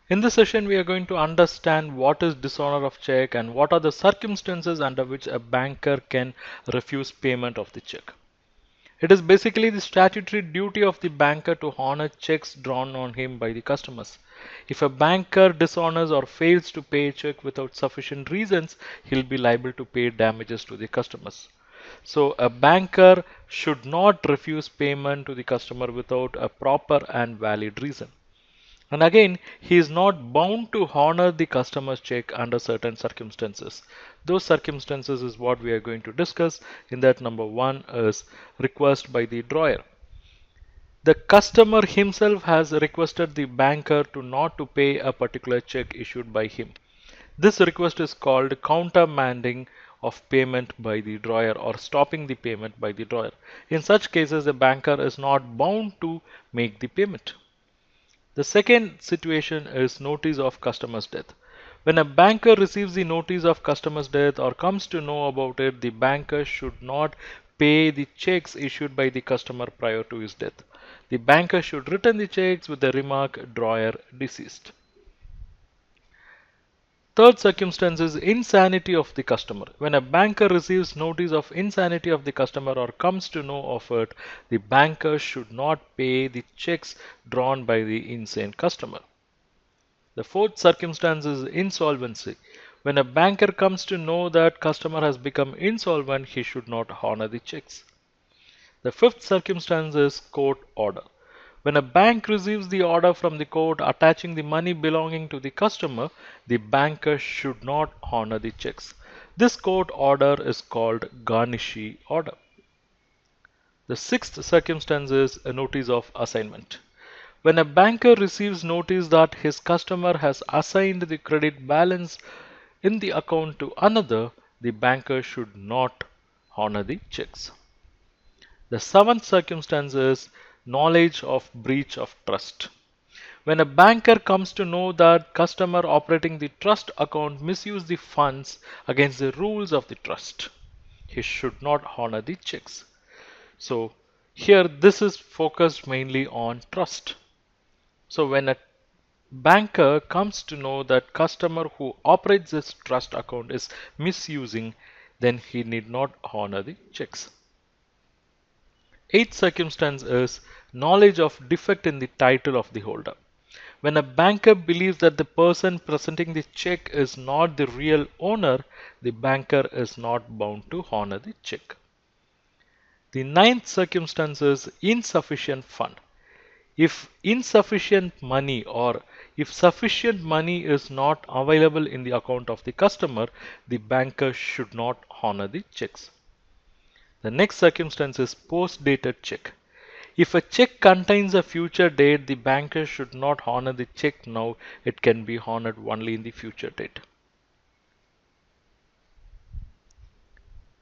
In this session, we are going to understand what is dishonor of check and what are the circumstances under which a banker can refuse payment of the check. It is basically the statutory duty of the banker to honor checks drawn on him by the customers. If a banker dishonors or fails to pay a check without sufficient reasons, he'll be liable to pay damages to the customers. So a banker should not refuse payment to the customer without a proper and valid reason. And again, he is not bound to honor the customer's check under certain circumstances. Those circumstances is what we are going to discuss. In that, number one is request by the drawer. The customer himself has requested the banker to not to pay a particular check issued by him. This request is called countermanding of payment by the drawer or stopping the payment by the drawer. In such cases, the banker is not bound to make the payment. The second situation is notice of customer's death. When a banker receives the notice of customer's death or comes to know about it, the banker should not pay the checks issued by the customer prior to his death. The banker should return the checks with the remark drawer deceased. Third circumstance is insanity of the customer. When a banker receives notice of insanity of the customer or comes to know of it, the banker should not pay the checks drawn by the insane customer. The fourth circumstance is insolvency. When a banker comes to know that customer has become insolvent, he should not honor the checks. The fifth circumstance is court order. When a bank receives the order from the court attaching the money belonging to the customer, the banker should not honor the checks. This court order is called garnishee order. The sixth circumstance is a notice of assignment. When a banker receives notice that his customer has assigned the credit balance in the account to another, the banker should not honor the checks. The seventh circumstance is knowledge of breach of trust. When a banker comes to know that customer operating the trust account misused the funds against the rules of the trust, he should not honor the checks. So here this is focused mainly on trust. So when a banker comes to know that customer who operates this trust account is misusing, then he need not honor the checks. Eighth circumstance is knowledge of defect in the title of the holder. When a banker believes that the person presenting the check is not the real owner, the banker is not bound to honor the check. The ninth circumstance is insufficient fund. If insufficient money or if sufficient money is not available in the account of the customer, the banker should not honor the checks. The next circumstance is post-dated check. If a check contains a future date, the banker should not honor the check now. It can be honored only in the future date.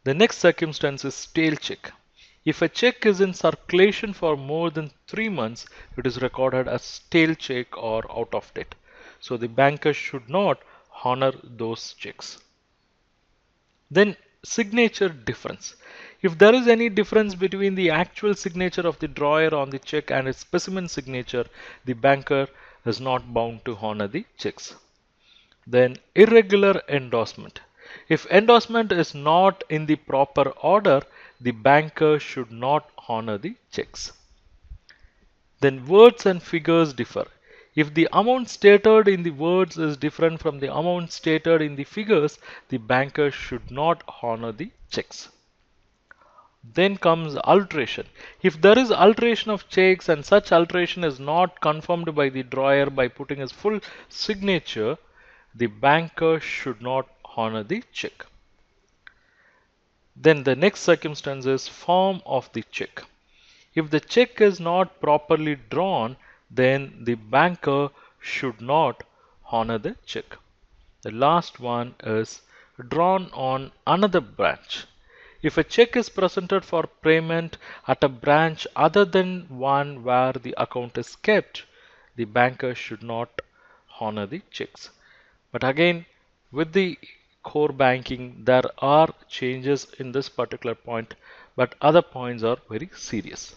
The next circumstance is stale check. If a check is in circulation for more than 3 months, it is recorded as stale check or out of date. So the banker should not honor those checks. Then signature difference. If there is any difference between the actual signature of the drawer on the check and its specimen signature, the banker is not bound to honor the checks. Then irregular endorsement. If endorsement is not in the proper order, the banker should not honor the checks. Then words and figures differ. If the amount stated in the words is different from the amount stated in the figures, the banker should not honor the checks. Then comes alteration. If there is alteration of checks and such alteration is not confirmed by the drawer by putting his full signature, the banker should not honor the check. Then the next circumstance is form of the check. If the check is not properly drawn, then the banker should not honor the check. The last one is drawn on another branch. If a check is presented for payment at a branch other than one where the account is kept, the banker should not honor the checks. But again, with the core banking, there are changes in this particular point, but other points are very serious.